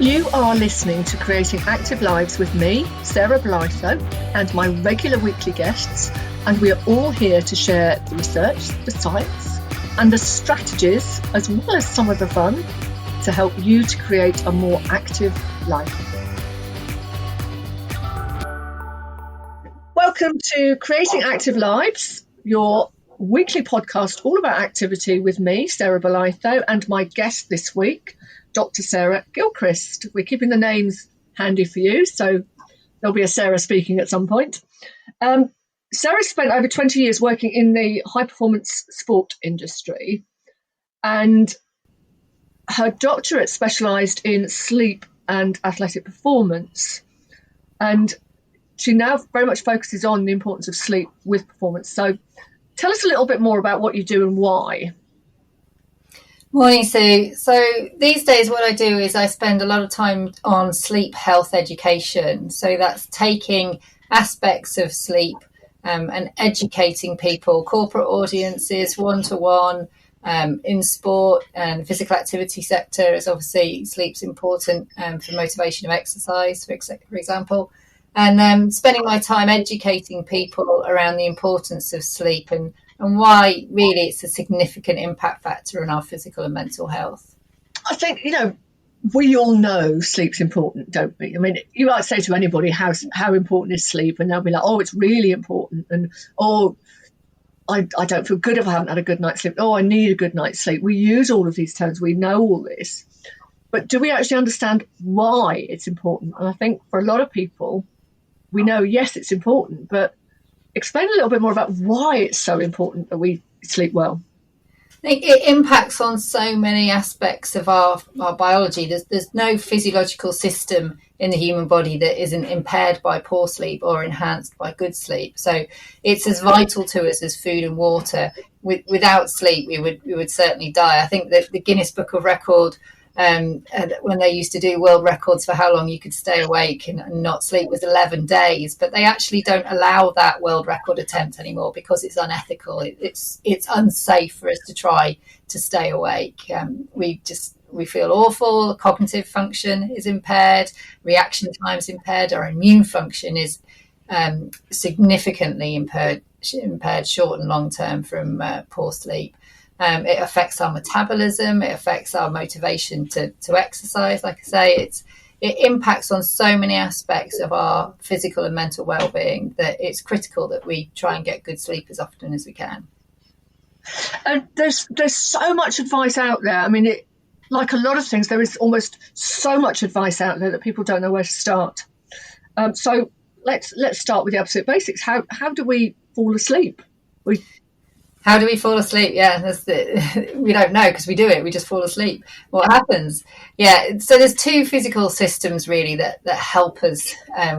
You are listening to Creating Active Lives with me, Sarah Gilchrist, and my regular weekly guests, and we are all here to share the research, the science, and the strategies, as well as some of the fun, to help you to create a more active life. Welcome to Creating Active Lives, your weekly podcast all about activity with me, Sarah Gilchrist, and my guest this week, Dr. Sarah Gilchrist. We're keeping the names handy for you, so there'll be a Sarah speaking at some point. Sarah spent over 20 years working in the high-performance sport industry, and her doctorate specialised in sleep and athletic performance. And she now very much focuses on the importance of sleep with performance. So tell us a little bit more about what you do and why. Morning, Sue. So these days what I do is I spend a lot of time on sleep health education. So that's taking aspects of sleep and educating people, corporate audiences, one-to-one, in sport and physical activity sector. Is obviously sleep's important for motivation of exercise, for example. And spending my time educating people around the importance of sleep and why really it's a significant impact factor on our physical and mental health. I think, we all know sleep's important, don't we? I mean, you might say to anybody, how important is sleep? And they'll be like, oh, it's really important. And, oh, I don't feel good if I haven't had a good night's sleep. Oh, I need a good night's sleep. We use all of these terms. We know all this. But do we actually understand why it's important? And I think for a lot of people, we know, yes, it's important, but explain a little bit more about why it's so important that we sleep well. It impacts on so many aspects of our biology. There's no physiological system in the human body that isn't impaired by poor sleep or enhanced by good sleep. So it's as vital to us as food and water. Without sleep, we would certainly die. I think that the Guinness Book of Record, and when they used to do world records for how long you could stay awake and not sleep, was 11 days. But they actually don't allow that world record attempt anymore because it's unethical. It's unsafe for us to try to stay awake. We feel awful. Cognitive function is impaired. Reaction time is impaired. Our immune function is significantly impaired short and long term from poor sleep. It affects our metabolism. It affects our motivation to exercise. Like I say, it impacts on so many aspects of our physical and mental well-being that it's critical that we try and get good sleep as often as we can. And there's so much advice out there. I mean, like a lot of things, there is almost so much advice out there that people don't know where to start. So let's start with the absolute basics. How do we fall asleep? How do we fall asleep? Yeah, we don't know because we do it. We just fall asleep. What happens? Yeah, so there's two physical systems really that help us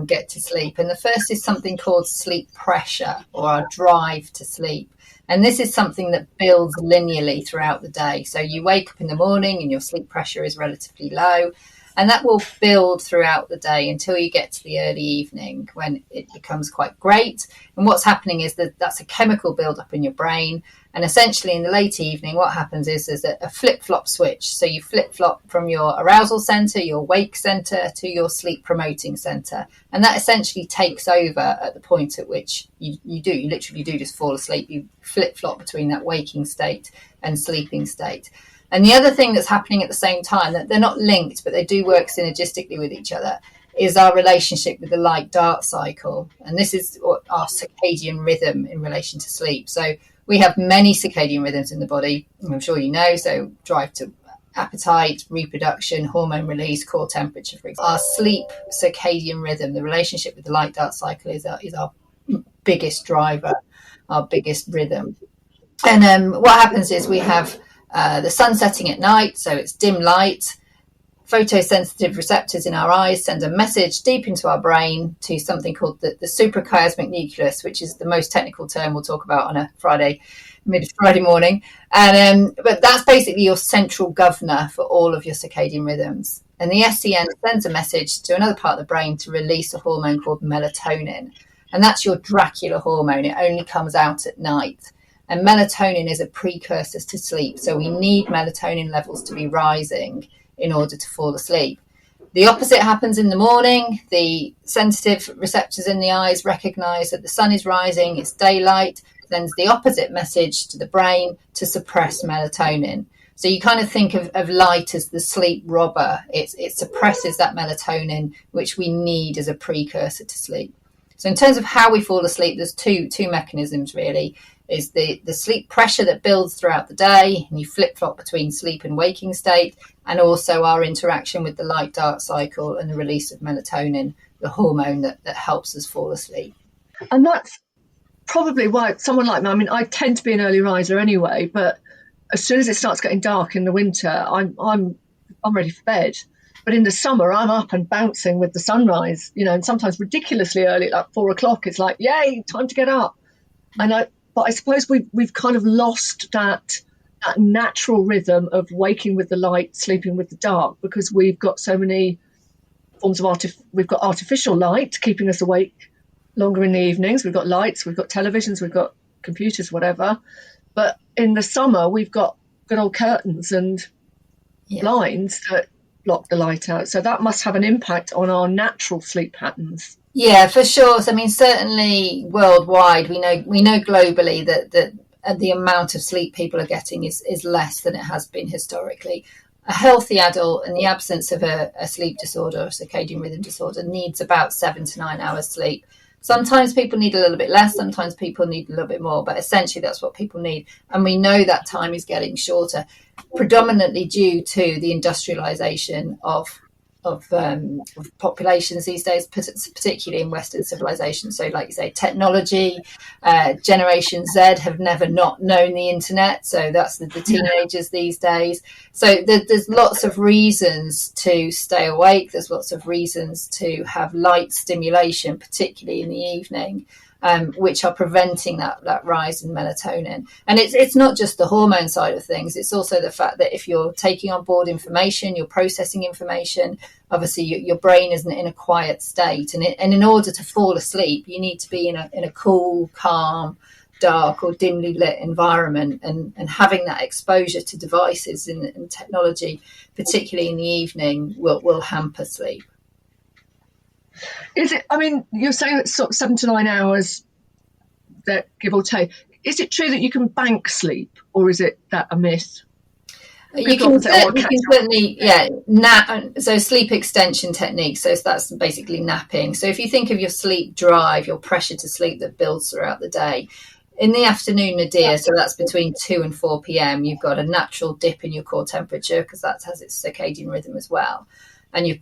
get to sleep. And the first is something called sleep pressure, or our drive to sleep. And this is something that builds linearly throughout the day. So you wake up in the morning and your sleep pressure is relatively low. And that will build throughout the day until you get to the early evening when it becomes quite great. And what's happening is that's a chemical buildup in your brain. And essentially in the late evening, what happens is there's a flip-flop switch. So you flip-flop from your arousal center, your wake center, to your sleep promoting center. And that essentially takes over at the point at which you literally do just fall asleep. You flip-flop between that waking state and sleeping state. And the other thing that's happening at the same time, that they're not linked, but they do work synergistically with each other, is our relationship with the light-dark cycle. And this is our circadian rhythm in relation to sleep. So we have many circadian rhythms in the body, I'm sure you know, so drive to appetite, reproduction, hormone release, core temperature, for example. Our sleep circadian rhythm, the relationship with the light-dark cycle is our biggest driver, our biggest rhythm. And what happens is we have the sun setting at night, so it's dim light. Photosensitive receptors in our eyes send a message deep into our brain to something called the suprachiasmatic nucleus, which is the most technical term we'll talk about on a mid-Friday morning. And but that's basically your central governor for all of your circadian rhythms. And the SCN sends a message to another part of the brain to release a hormone called melatonin. And that's your Dracula hormone. It only comes out at night. And melatonin is a precursor to sleep. So we need melatonin levels to be rising in order to fall asleep. The opposite happens in the morning. The sensitive receptors in the eyes recognise that the sun is rising, it's daylight, sends the opposite message to the brain to suppress melatonin. So you kind of think of light as the sleep robber. It suppresses that melatonin, which we need as a precursor to sleep. So in terms of how we fall asleep, there's two mechanisms really. Is the sleep pressure that builds throughout the day, and you flip-flop between sleep and waking state, and also our interaction with the light-dark cycle and the release of melatonin, the hormone that helps us fall asleep. And that's probably why someone like me, I mean, I tend to be an early riser anyway, but as soon as it starts getting dark in the winter, I'm ready for bed. But in the summer, I'm up and bouncing with the sunrise, and sometimes ridiculously early, like 4 o'clock. It's like, yay, time to get up. But I suppose we've kind of lost that natural rhythm of waking with the light, sleeping with the dark, because we've got so many forms of we've got artificial light keeping us awake longer in the evenings. We've got lights, we've got televisions, we've got computers, whatever. But in the summer, we've got good old curtains and blinds that block the light out. So that must have an impact on our natural sleep patterns. Yeah, for sure. So, I mean, certainly worldwide, we know globally that the amount of sleep people are getting is less than it has been historically. A healthy adult, in the absence of a sleep disorder, a circadian rhythm disorder, needs about 7 to 9 hours sleep. Sometimes people need a little bit less, sometimes people need a little bit more, but essentially that's what people need. And we know that time is getting shorter, predominantly due to the industrialization of populations these days, particularly in Western civilization. So like you say, technology, Generation Z have never not known the internet. So that's the teenagers these days. So there's lots of reasons to stay awake. There's lots of reasons to have light stimulation, particularly in the evening, which are preventing that rise in melatonin. And it's not just the hormone side of things. It's also the fact that if you're taking on board information, you're processing information, obviously your brain isn't in a quiet state. And in order to fall asleep, you need to be in a cool, calm, dark or dimly lit environment. And having that exposure to devices and technology, particularly in the evening, will hamper sleep. Is it, I mean, you're saying it's sort of 7 to 9 hours, that give or take. Is it true that you can bank sleep, or is it that a myth? You can certainly, nap. So sleep extension techniques. So that's basically napping. So if you think of your sleep drive, your pressure to sleep that builds throughout the day, in the afternoon nadir, so that's between 2 and 4 p.m., you've got a natural dip in your core temperature because that has its circadian rhythm as well. And you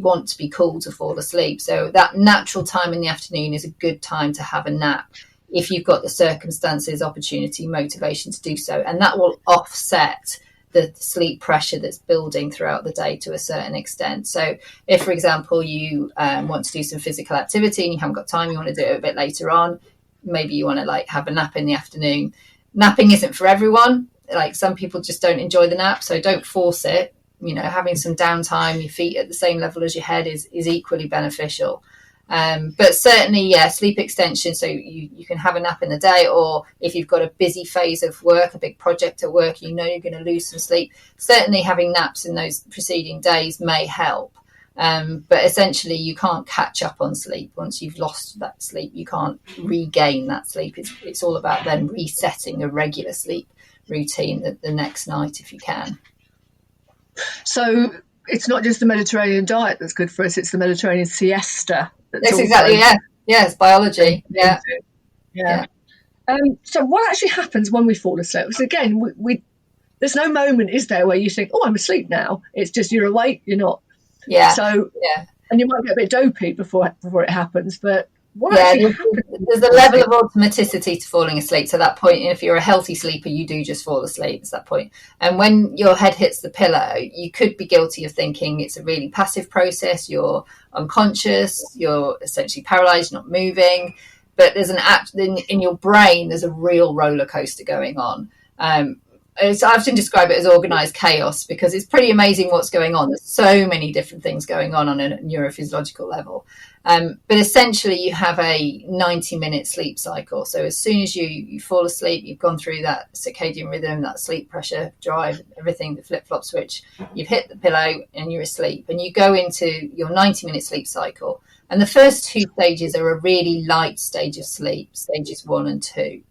want to be cool to fall asleep. So that natural time in the afternoon is a good time to have a nap if you've got the circumstances, opportunity, motivation to do so. And that will offset the sleep pressure that's building throughout the day to a certain extent. So if, for example, you want to do some physical activity and you haven't got time, you want to do it a bit later on, maybe you want to have a nap in the afternoon. Napping isn't for everyone. Like some people just don't enjoy the nap, so don't force it. Having some downtime, your feet at the same level as your head is equally beneficial. But certainly, sleep extension. So you can have a nap in the day, or if you've got a busy phase of work, a big project at work, you're going to lose some sleep. Certainly having naps in those preceding days may help. But essentially you can't catch up on sleep. Once you've lost that sleep, you can't regain that sleep. It's all about then resetting a regular sleep routine the next night if you can. So it's not just the Mediterranean diet that's good for us, it's the Mediterranean siesta. That's exactly, it's biology. Yeah. So what actually happens when we fall asleep? Because again, we there's no moment, is there, where you think, oh, I'm asleep now. It's just you're awake, you're not. Yeah. So, and you might get a bit dopey before it happens, but there's a level of automaticity to falling asleep. To that point, if you're a healthy sleeper, you do just fall asleep. It's that point. And when your head hits the pillow, you could be guilty of thinking it's a really passive process. You're unconscious. You're essentially paralyzed, not moving. But there's in your brain, there's a real roller coaster going on. I often describe it as organised chaos, because it's pretty amazing what's going on. There's so many different things going on a neurophysiological level. But essentially, you have a 90-minute sleep cycle. So as soon as you fall asleep, you've gone through that circadian rhythm, that sleep pressure drive, everything, the flip-flop switch, you've hit the pillow and you're asleep. And you go into your 90-minute sleep cycle. And the first two stages are a really light stage of sleep, stages 1 and 2.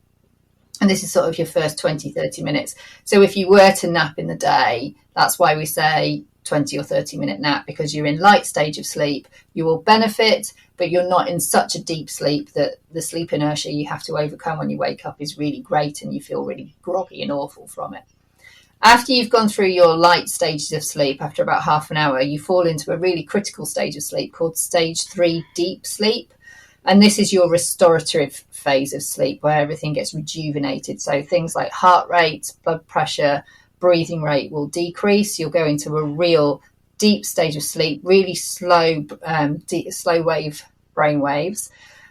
And this is sort of your first 20, 30 minutes. So if you were to nap in the day, that's why we say 20 or 30-minute nap, because you're in light stage of sleep. You will benefit, but you're not in such a deep sleep that the sleep inertia you have to overcome when you wake up is really great and you feel really groggy and awful from it. After you've gone through your light stages of sleep, after about half an hour, you fall into a really critical stage of sleep called stage 3 deep sleep. And this is your restorative phase of sleep, where everything gets rejuvenated. So things like heart rate, blood pressure, breathing rate will decrease. You'll go into a real deep stage of sleep, really slow wave brain waves.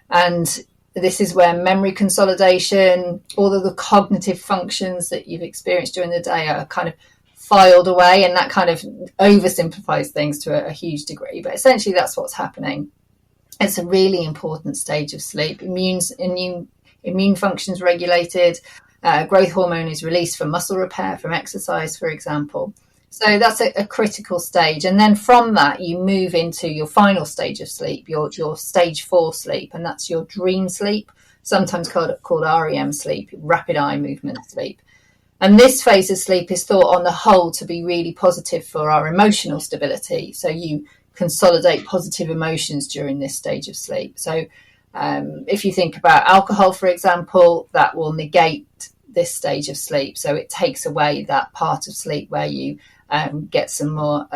And this is where memory consolidation, all of the cognitive functions that you've experienced during the day are kind of filed away. And that kind of oversimplifies things to a huge degree. But essentially, that's what's happening. It's a really important stage of sleep. Immune functions regulated. Growth hormone is released for muscle repair from exercise, for example. So that's a critical stage. And then from that, you move into your final stage of sleep, your stage 4 sleep, and that's your dream sleep, sometimes called REM sleep, rapid eye movement sleep. And this phase of sleep is thought on the whole to be really positive for our emotional stability. So you consolidate positive emotions during this stage of sleep. So if you think about alcohol, for example, that will negate this stage of sleep. So it takes away that part of sleep where you get some more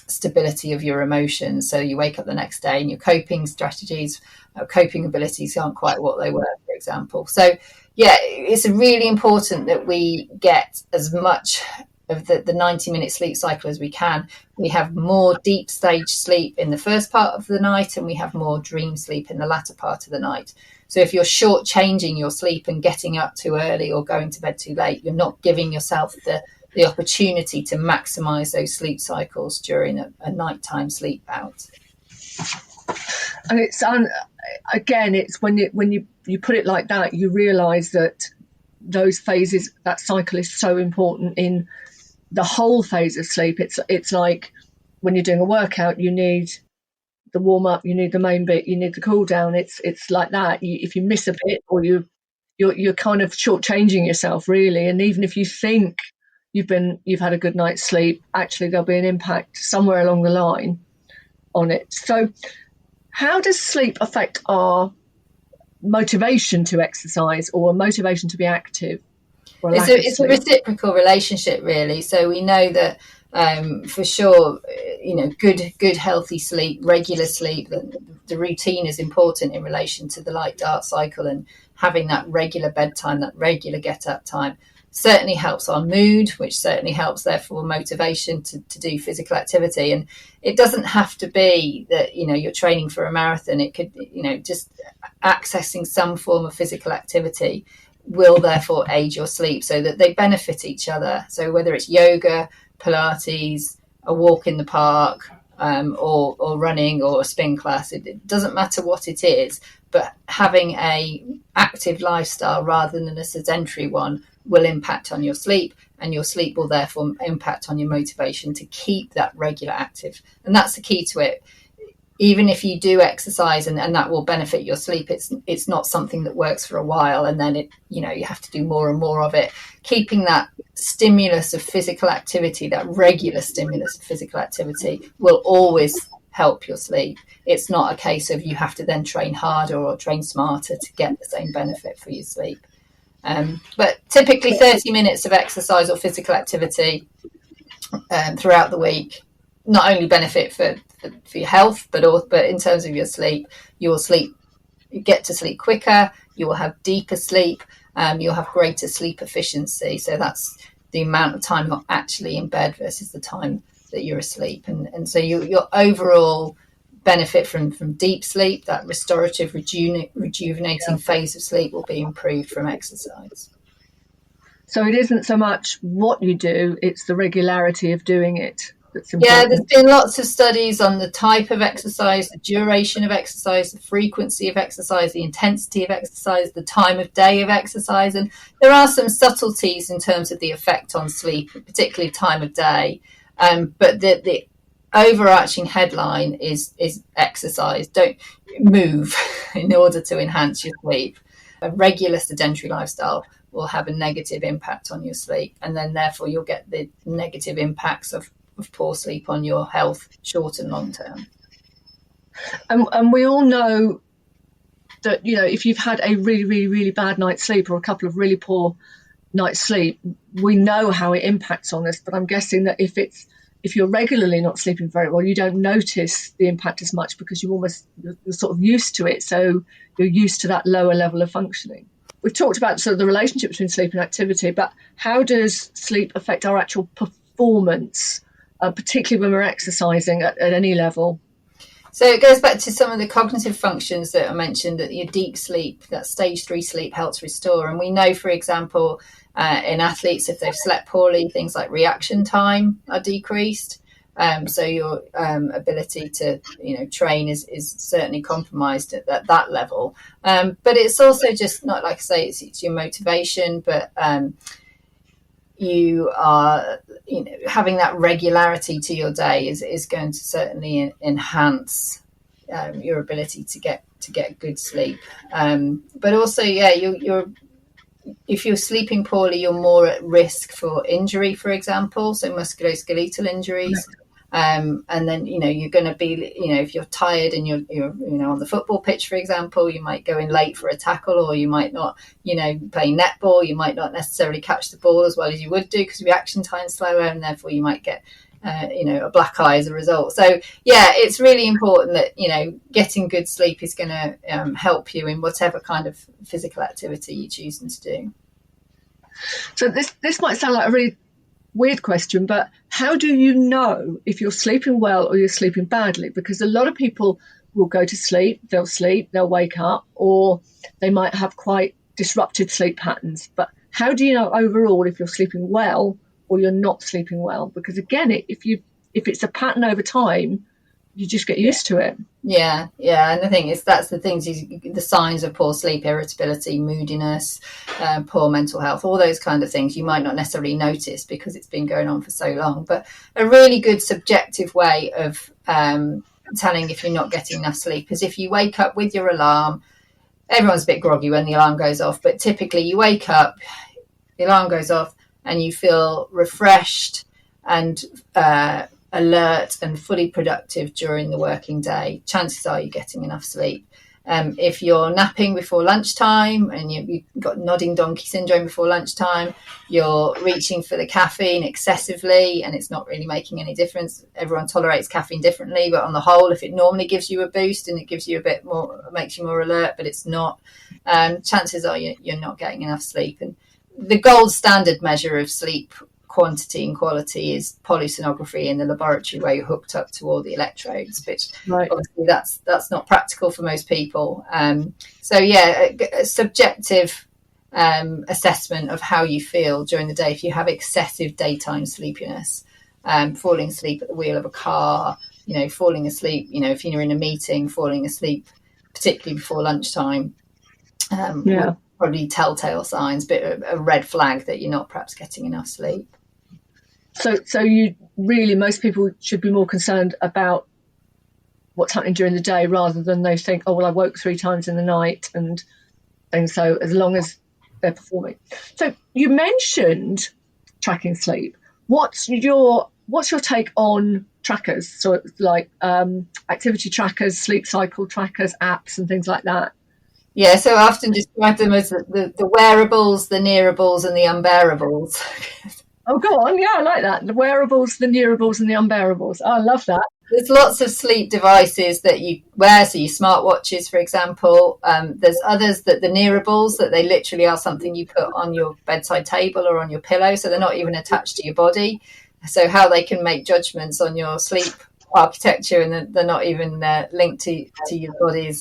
stability of your emotions. So you wake up the next day and your coping strategies, coping abilities aren't quite what they were, for example. So yeah, it's really important that we get as much of the 90-minute sleep cycle as we can. We have more deep stage sleep in the first part of the night, and we have more dream sleep in the latter part of the night. So if you're shortchanging your sleep and getting up too early or going to bed too late, you're not giving yourself the opportunity to maximize those sleep cycles during a nighttime sleep bout. And it's again, it's when you put it like that, you realize that those phases, that cycle is so important in the whole phase of sleep. It's like when you're doing a workout, you need the warm up, you need the main bit, you need the cool down. It's like that. If you miss a bit, or you're kind of shortchanging yourself, really. And even if you think you've had a good night's sleep, actually there'll be an impact somewhere along the line on it. So how does sleep affect our motivation to exercise or motivation to be active? It's a reciprocal relationship, really. So we know that for sure, good healthy sleep, regular sleep, the routine is important in relation to the light dark cycle, and having that regular bedtime, that regular get up time certainly helps our mood, which certainly helps therefore motivation to do physical activity. And it doesn't have to be that you're training for a marathon. It could just accessing some form of physical activity will therefore aid your sleep, so that they benefit each other. So whether it's yoga, Pilates, a walk in the park, or running, or a spin class, it doesn't matter what it is, but having a active lifestyle rather than a sedentary one will impact on your sleep, and your sleep will therefore impact on your motivation to keep that regular active. And that's the key to it. Even if you do exercise and that will benefit your sleep, it's not something that works for a while and then you have to do more and more of it. Keeping that stimulus of physical activity, that regular stimulus of physical activity, will always help your sleep. It's not a case of you have to then train harder or train smarter to get the same benefit for your sleep. But typically 30 minutes of exercise or physical activity throughout the week not only benefit for your health, but in terms of your sleep, you get to sleep quicker, you will have deeper sleep, you'll have greater sleep efficiency. So that's the amount of time you're actually in bed versus the time that you're asleep. And so your overall benefit from deep sleep, that restorative, rejuvenating phase of sleep, will be improved from exercise. So it isn't so much what you do, it's the regularity of doing it that's important. Yeah, there's been lots of studies on the type of exercise, the duration of exercise, the frequency of exercise, the intensity of exercise, the time of day of exercise. And there are some subtleties in terms of the effect on sleep, particularly time of day. But the overarching headline is exercise. Don't move in order to enhance your sleep. A regular sedentary lifestyle will have a negative impact on your sleep, and then therefore you'll get the negative impacts of poor sleep on your health, short and long term. And we all know that, if you've had a really, really, really bad night's sleep or a couple of really poor night's sleep, we know how it impacts on us. But I'm guessing that if you're regularly not sleeping very well, you don't notice the impact as much because you're sort of used to it. So you're used to that lower level of functioning. We've talked about sort of the relationship between sleep and activity, but how does sleep affect our actual performance, particularly when we're exercising at any level? So it goes back to some of the cognitive functions that I mentioned, that your deep sleep, that stage 3 sleep helps restore. And we know, for example, in athletes, if they've slept poorly, things like reaction time are decreased. So your ability to, train is certainly compromised at that level. But it's also just not, like I say, it's your motivation, but you are, having that regularity to your day is going to certainly enhance your ability to get good sleep. But also, if you're sleeping poorly, you're more at risk for injury, for example, so musculoskeletal injuries. And then, you're going to be, if you're tired and you're on the football pitch, for example, you might go in late for a tackle, or you might not, play netball. You might not necessarily catch the ball as well as you would do because reaction time's slower, and therefore you might get, a black eye as a result. So, it's really important that, getting good sleep is going to help you in whatever kind of physical activity you're choosing to do. So this might sound like a really weird question, but how do you know if you're sleeping well or you're sleeping badly? Because a lot of people will go to sleep, they'll wake up, or they might have quite disrupted sleep patterns. But how do you know overall if you're sleeping well or you're not sleeping well? Because again, if it's a pattern over time, you just get used to it. Yeah. And the thing is, that's the things, the signs of poor sleep: irritability, moodiness, poor mental health, all those kind of things you might not necessarily notice because it's been going on for so long. But a really good subjective way of telling if you're not getting enough sleep is if you wake up with your alarm. Everyone's a bit groggy when the alarm goes off, but typically you wake up, the alarm goes off, and you feel refreshed and alert and fully productive during the working day. Chances are you're getting enough sleep. If you're napping before lunchtime and you've got nodding donkey syndrome before lunchtime, you're reaching for the caffeine excessively and it's not really making any difference. Everyone tolerates caffeine differently, but on the whole, if it normally gives you a boost and it gives you a bit more, makes you more alert, but it's not, chances are you're not getting enough sleep. And the gold standard measure of sleep quantity and quality is polysonography in the laboratory, where you're hooked up to all the electrodes, which obviously that's not practical for most people. So a subjective assessment of how you feel during the day. If you have excessive daytime sleepiness, falling asleep at the wheel of a car, falling asleep, if you're in a meeting, falling asleep, particularly before lunchtime, would probably telltale signs, but a red flag that you're not perhaps getting enough sleep. So you really, most people should be more concerned about what's happening during the day rather than they think, oh, well, I woke 3 times in the night. And so as long as they're performing. So you mentioned tracking sleep. What's your take on trackers? So like activity trackers, sleep cycle trackers, apps and things like that. Yeah, so I often describe them as the wearables, the nearables and the unbearables. Oh, go on. Yeah, I like that. The wearables, the nearables and the unbearables. Oh, I love that. There's lots of sleep devices that you wear, so your smartwatches, for example. There's others that the nearables, that they literally are something you put on your bedside table or on your pillow, so they're not even attached to your body. So how they can make judgments on your sleep architecture and they're not even linked to your body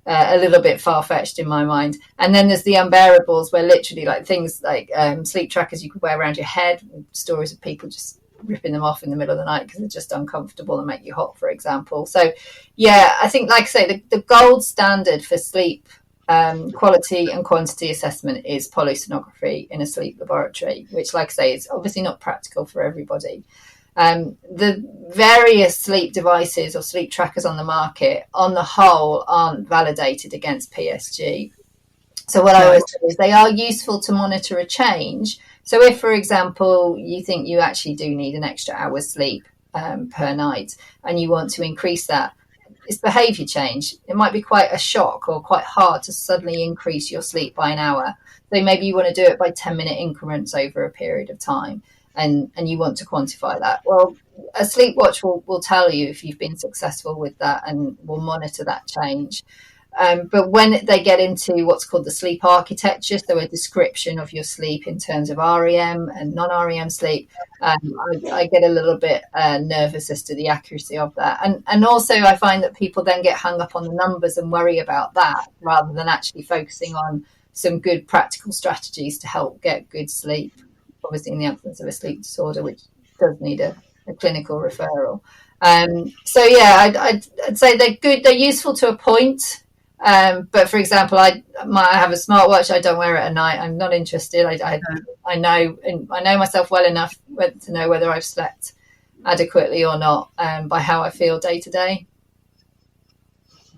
a little bit far-fetched in my mind. And then there's the unbearables, where literally like things like sleep trackers you could wear around your head, stories of people just ripping them off in the middle of the night because they're just uncomfortable and make you hot, for example. So yeah, I think, like I say, the gold standard for sleep quality and quantity assessment is polysonography in a sleep laboratory, which, like I say, is obviously not practical for everybody. The various sleep devices or sleep trackers on the market, on the whole, aren't validated against PSG. So what I always say is they are useful to monitor a change. So if, for example, you think you actually do need an extra hour's sleep per night and you want to increase that, it's behaviour change. It might be quite a shock or quite hard to suddenly increase your sleep by an hour. So maybe you want to do it by 10-minute increments over a period of time. And you want to quantify that. Well, a sleep watch will tell you if you've been successful with that and will monitor that change. But when they get into what's called the sleep architecture, so a description of your sleep in terms of REM and non-REM sleep, I get a little bit nervous as to the accuracy of that. And also I find that people then get hung up on the numbers and worry about that rather than actually focusing on some good practical strategies to help get good sleep, obviously in the absence of a sleep disorder, which does need a clinical referral. So yeah, I'd say they're good. They're useful to a point. But for example, I have a smartwatch. I don't wear it at night. I'm not interested. I know myself well enough to know whether I've slept adequately or not by how I feel day to day.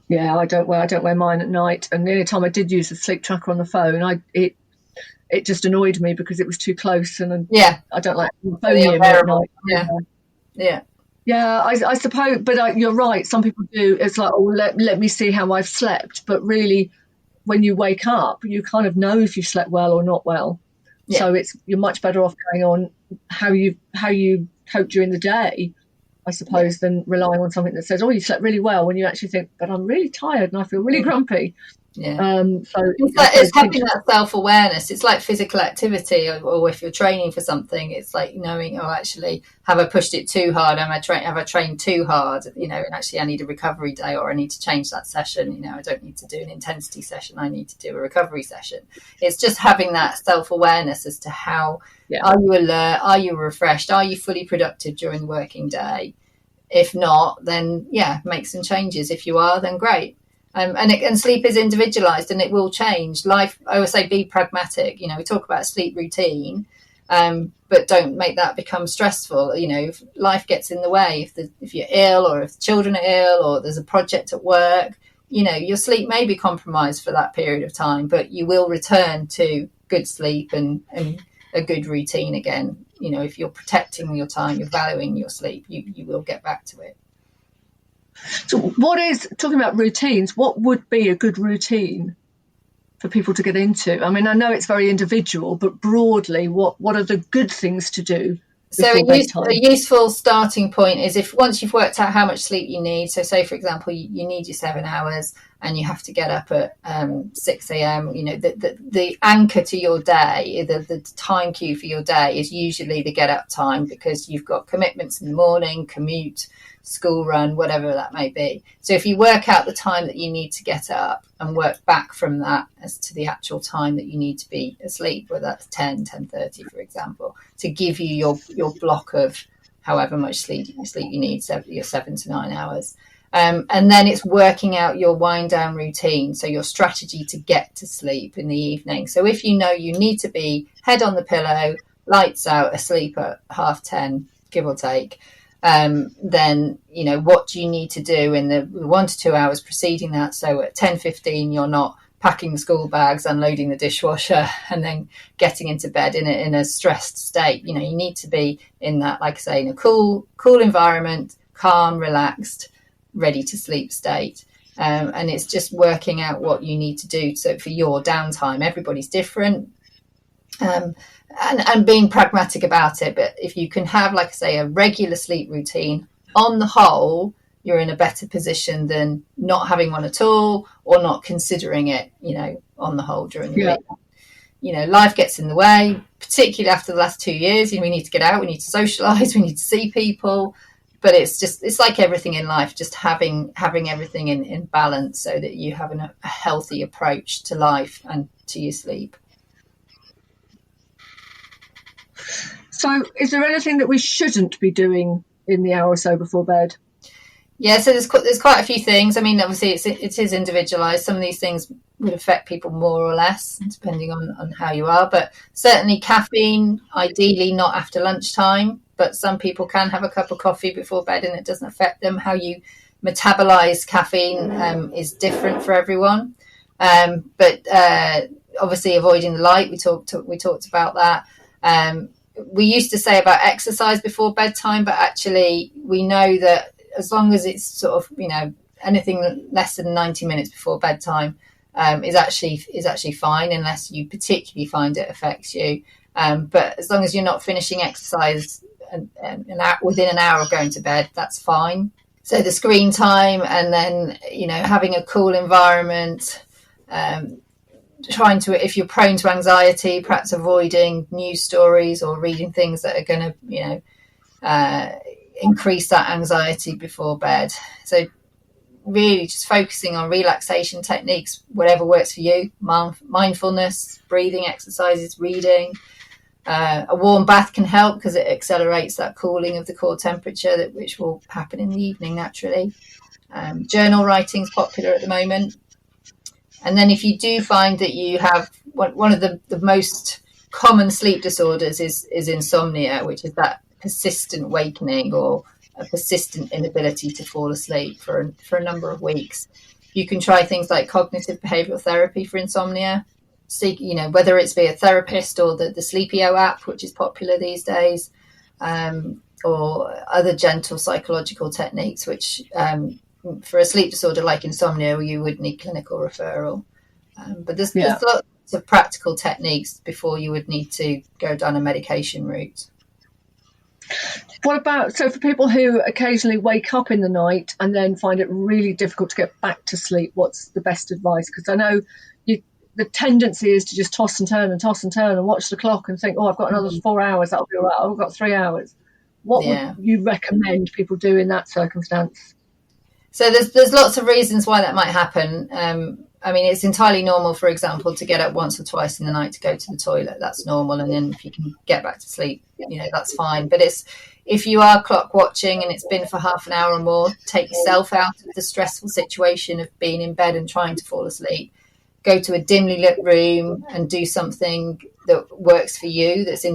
Yeah, I don't wear mine at night. And the only time I did use a sleep tracker on the phone, it just annoyed me because it was too close, and I don't like phoning you at night. Yeah, I suppose, but you're right. Some people do. It's like, oh, let me see how I've slept. But really, when you wake up, you kind of know if you slept well or not well. Yeah. So you're much better off going on how you cope during the day, I suppose, than relying on something that says, oh, you slept really well, when you actually think, but I'm really tired and I feel really grumpy. Yeah. So it's having that self-awareness. It's like physical activity, or if you're training for something, it's like knowing, oh, actually, have I pushed it too hard? Have I trained too hard? And actually I need a recovery day, or I need to change that session. I don't need to do an intensity session. I need to do a recovery session. It's just having that self-awareness as to how are you alert? Are you refreshed? Are you fully productive during the working day? If not, then make some changes. If you are, then great. And sleep is individualized and it will change. Life, I always say, be pragmatic. We talk about sleep routine, but don't make that become stressful. If life gets in the way, if you're ill, or if the children are ill, or there's a project at work, your sleep may be compromised for that period of time, but you will return to good sleep and a good routine again. If you're protecting your time, you're valuing your sleep, you will get back to it. So talking about routines, what would be a good routine for people to get into? I mean, I know it's very individual, but broadly, what are the good things to do? So a useful starting point is if once you've worked out how much sleep you need, so say, for example, you need your 7 hours and you have to get up at 6 a.m., the anchor to your day, the time cue for your day is usually the get up time, because you've got commitments in the morning, commute, school run, whatever that may be. So if you work out the time that you need to get up and work back from that as to the actual time that you need to be asleep, whether that's 10:30, for example, to give you your block of however much sleep you need, your 7 to 9 hours. And then it's working out your wind down routine, so your strategy to get to sleep in the evening. So if you know you need to be head on the pillow, lights out, asleep at 10:30, give or take, then what do you need to do in the 1 to 2 hours preceding that? So at 10:15 you're not packing the school bags, unloading the dishwasher, and then getting into bed in a stressed state. You need to be in that, like I say, in a cool environment, calm, relaxed, ready to sleep state. And it's just working out what you need to do for your downtime. Everybody's different. And being pragmatic about it. But if you can have, like I say, a regular sleep routine, on the whole, you're in a better position than not having one at all, or not considering it, on the whole during the week. Life gets in the way, particularly after the last 2 years. We need to get out, we need to socialise, we need to see people. but it's like everything in life, just having everything in balance so that you have a healthy approach to life and to your sleep. So is there anything that we shouldn't be doing in the hour or so before bed? Yeah, so there's quite a few things. I mean, obviously it is individualized. Some of these things would affect people more or less, depending on how you are. But certainly caffeine, ideally not after lunchtime. But some people can have a cup of coffee before bed and it doesn't affect them. How you metabolize caffeine is different for everyone. But obviously avoiding the light, we talked about that. We used to say about exercise before bedtime, but actually we know that as long as it's sort of, anything less than 90 minutes before bedtime is actually fine, unless you particularly find it affects you. But as long as you're not finishing exercise within an hour of going to bed, that's fine. So the screen time, and then, having a cool environment, trying to, if you're prone to anxiety, perhaps avoiding news stories or reading things that are going to, increase that anxiety before bed. So really just focusing on relaxation techniques, whatever works for you, mindfulness, breathing exercises, reading. A warm bath can help because it accelerates that cooling of the core temperature, which will happen in the evening naturally. Journal writing is popular at the moment. And then if you do find that you have one of the most common sleep disorders is insomnia, which is that persistent wakening or a persistent inability to fall asleep for a number of weeks. You can try things like cognitive behavioral therapy for insomnia. Seek, whether it's be a therapist or the Sleepio app, which is popular these days, or other gentle psychological techniques, which for a sleep disorder like insomnia, you would need clinical referral. But there's lots of practical techniques before you would need to go down a medication route. What about, so for people who occasionally wake up in the night and then find it really difficult to get back to sleep, what's the best advice? Because I know the tendency is to just toss and turn and watch the clock and think, I've got another 4 hours, that'll be all right. I've got 3 hours. What would you recommend people do in that circumstance? So there's lots of reasons why that might happen. I mean, it's entirely normal, for example, to get up once or twice in the night to go to the toilet. That's normal. And then if you can get back to sleep, that's fine. But if you are clock watching and it's been for half an hour or more, take yourself out of the stressful situation of being in bed and trying to fall asleep. Go to a dimly lit room and do something that works for you, that's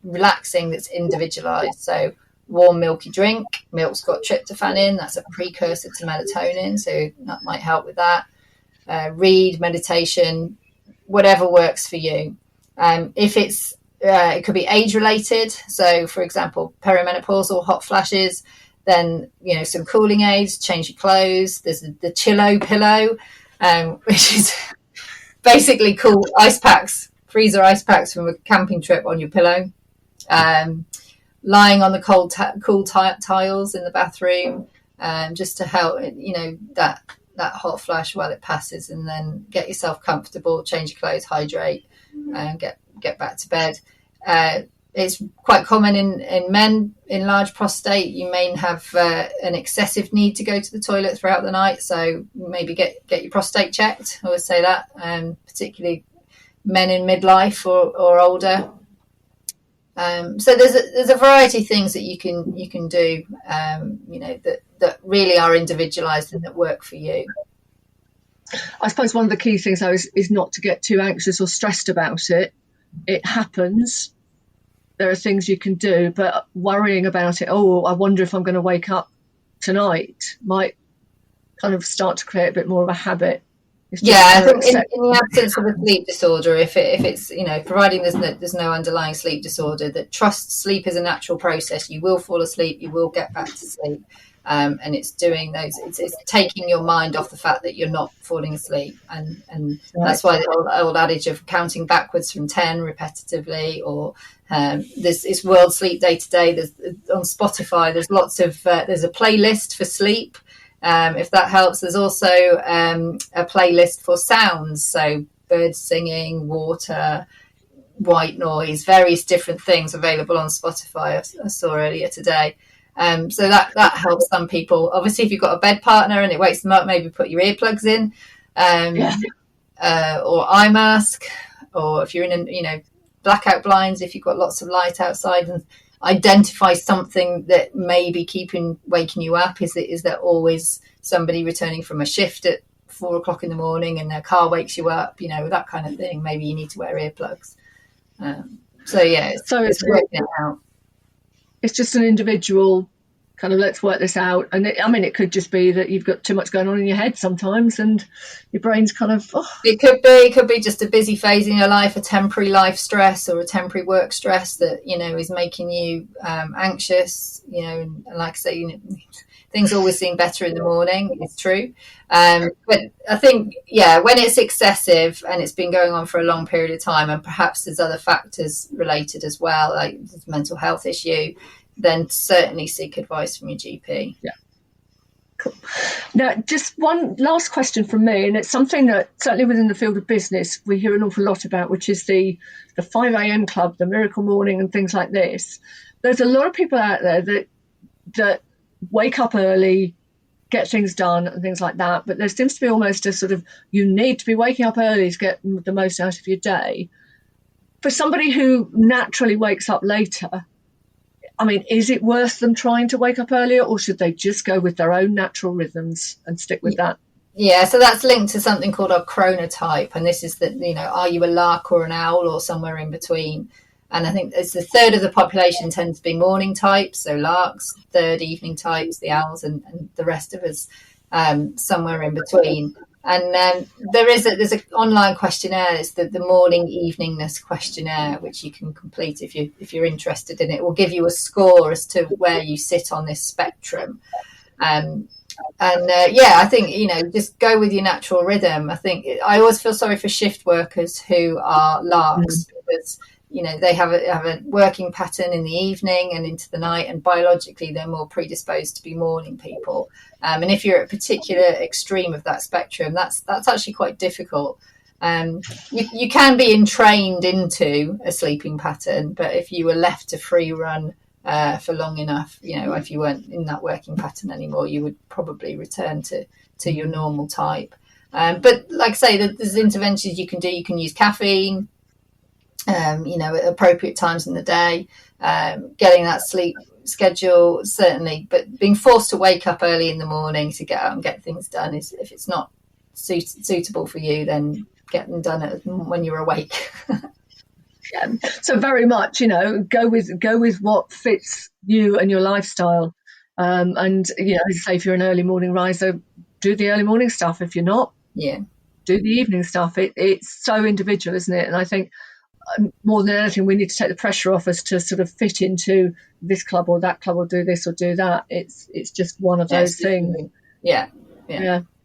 relaxing, that's individualized. So warm milky drink, milk's got tryptophan in, that's a precursor to melatonin, so that might help with that. Read, meditation, whatever works for you. If it could be age related, so for example perimenopausal hot flashes, then some cooling aids, change your clothes. There's the Chillo pillow, which is basically cool ice packs, freezer ice packs from a camping trip on your pillow. Lying on the cool tiles in the bathroom, just to help that hot flash while it passes, and then get yourself comfortable, change your clothes, hydrate, and get back to bed. It's quite common in men in large prostate. You may have an excessive need to go to the toilet throughout the night, so maybe get your prostate checked. I always say that, particularly men in midlife or older. So there's a variety of things that you can do, that really are individualized and that work for you. I suppose one of the key things though is not to get too anxious or stressed about it. It happens. There are things you can do, but worrying about it, I wonder if I'm going to wake up tonight, might kind of start to create a bit more of a habit. I think in the absence of a sleep disorder, if it's providing there's no underlying sleep disorder, that trust sleep is a natural process. You will fall asleep, you will get back to sleep, and it's doing those. It's taking your mind off the fact that you're not falling asleep, and that's why the old adage of counting backwards from 10 repetitively, or it's World Sleep Day today. There's on Spotify. There's lots of there's a playlist for sleep. If that helps, there's also a playlist for sounds, so birds singing, water, white noise, various different things available on Spotify. I saw earlier today. So that helps some people. Obviously, if you've got a bed partner and it wakes them up, maybe put your earplugs in, or eye mask, or if you're in blackout blinds, if you've got lots of light outside, and identify something that may be waking you up. Is there always somebody returning from a shift at 4 o'clock in the morning and their car wakes you up, that kind of thing? Maybe you need to wear earplugs. It's working it out. It's just an individual kind of, let's work this out. And it could just be that you've got too much going on in your head sometimes and your brain's kind of... It could be just a busy phase in your life, a temporary life stress or a temporary work stress that, is making you anxious, and like I say, things always seem better in the morning. It's true. But I think, when it's excessive and it's been going on for a long period of time, and perhaps there's other factors related as well, like mental health issue, then certainly seek advice from your GP. Yeah. Cool. Now, just one last question from me, and it's something that certainly within the field of business we hear an awful lot about, which is the 5 a.m. club, the miracle morning and things like this. There's a lot of people out there that wake up early, get things done and things like that, but there seems to be almost a sort of, you need to be waking up early to get the most out of your day. For somebody who naturally wakes up later, is it worth them trying to wake up earlier, or should they just go with their own natural rhythms and stick with that? Yeah, so that's linked to something called our chronotype, and this is that, are you a lark or an owl or somewhere in between? And I think it's a third of the population tends to be morning types, so larks, third evening types, the owls, and the rest of us somewhere in between. And there's an online questionnaire. It's the morning eveningness questionnaire, which you can complete if you're interested in it. It will give you a score as to where you sit on this spectrum. I think just go with your natural rhythm. I think I always feel sorry for shift workers who are larks because they have a working pattern in the evening and into the night, and biologically they're more predisposed to be morning people. And if you're at a particular extreme of that spectrum, that's actually quite difficult. You can be entrained into a sleeping pattern, but if you were left to free run for long enough, if you weren't in that working pattern anymore, you would probably return to your normal type. But like I say, there's interventions you can do. You can use caffeine, at appropriate times in the day, getting that sleep schedule, certainly, but being forced to wake up early in the morning to get out and get things done if it's not suitable for you, then get them done when you're awake. Yeah. So very much, go with what fits you and your lifestyle. And, as I say, if you're an early morning riser, do the early morning stuff. If you're not, do the evening stuff. It's so individual, isn't it? And I think more than anything, we need to take the pressure off us to sort of fit into this club or that club or do this or do that. It's just one of those things. Yeah.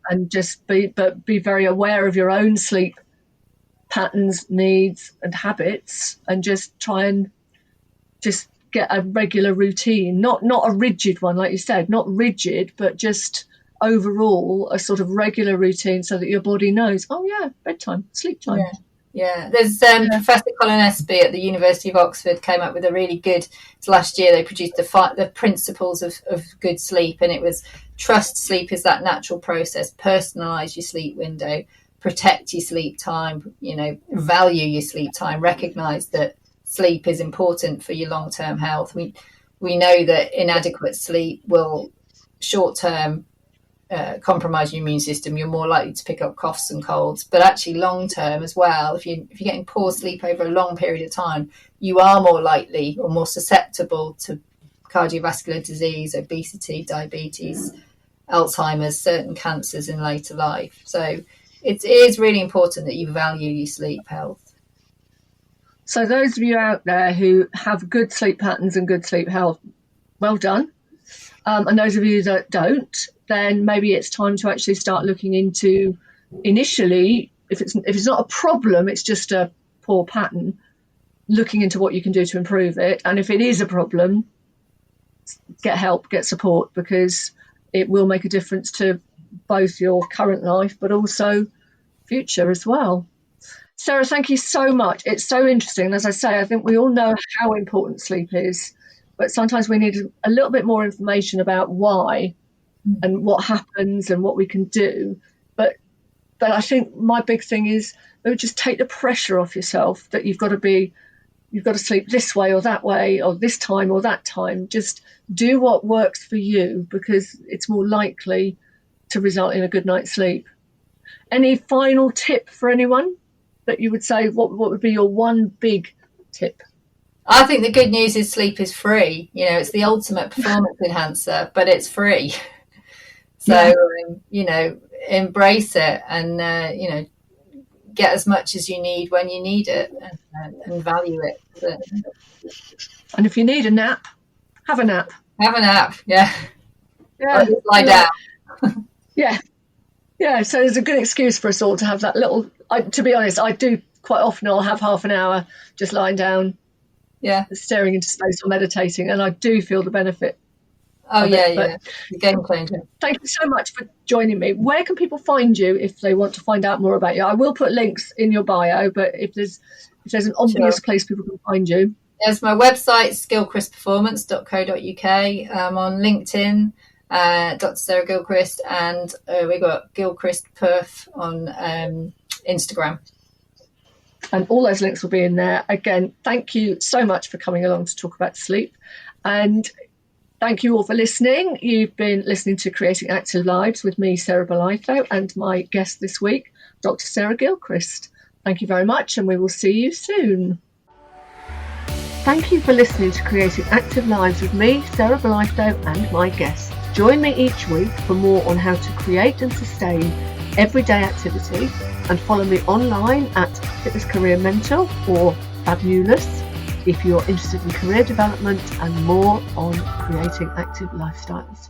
And just be very aware of your own sleep patterns, needs and habits, and just try and just get a regular routine, not a rigid one, like you said, not rigid, but just overall a sort of regular routine so that your body knows, bedtime, sleep time. Yeah, there's Professor Colin Espy at the University of Oxford came up with a really good, last year they produced the principles of good sleep, and it was trust sleep is that natural process, personalise your sleep window, protect your sleep time, value your sleep time, recognise that sleep is important for your long-term health. We know that inadequate sleep will short-term compromise your immune system. You're more likely to pick up coughs and colds, but actually long term as well, if you're getting poor sleep over a long period of time, you are more likely or more susceptible to cardiovascular disease, obesity, diabetes, Alzheimer's, certain cancers in later life. So it is really important that you value your sleep health. So those of you out there who have good sleep patterns and good sleep health, well done. And those of you that don't, then maybe it's time to actually start looking into, initially, if it's not a problem, it's just a poor pattern, looking into what you can do to improve it. And if it is a problem, get help, get support, because it will make a difference to both your current life, but also future as well. Sarah, thank you so much. It's so interesting. And as I say, I think we all know how important sleep is. but sometimes we need a little bit more information about why and what happens and what we can do. But I think my big thing is maybe just take the pressure off yourself that you've got to sleep this way or that way or this time or that time. Just do what works for you, because it's more likely to result in a good night's sleep. Any final tip for anyone that you would say? What would be your one big tip? I think the good news is sleep is free. You know, it's the ultimate performance enhancer, but it's free. So, embrace it and, get as much as you need when you need it, and value it. And if you need a nap, have a nap. Have a nap, yeah. Yeah. Just lie down. Yeah. Yeah, so there's a good excuse for us all to have that little... to be honest, I do quite often. I'll have half an hour just lying down, staring into space or meditating, and I do feel the benefit. Oh, yeah. Game changer. Thank you so much for joining me. Where can people find you if they want to find out more about you? I will put links in your bio, but if there's an obvious place people can find you. Yes, my website's gilchristperformance.co.uk. I'm on LinkedIn, Dr Sarah Gilchrist, and we got Gilchrist Perf on Instagram. And all those links will be in there. Again, thank you so much for coming along to talk about sleep. And thank you all for listening. You've been listening to Creating Active Lives with me, Sarah Gilchrist, and my guest this week, Dr. Sarah Gilchrist. Thank you very much, and we will see you soon. Thank you for listening to Creating Active Lives with me, Sarah Gilchrist, and my guest. Join me each week for more on how to create and sustain everyday activity, and follow me online at Fitness Career Mentor or Fabulous if you're interested in career development and more on creating active lifestyles.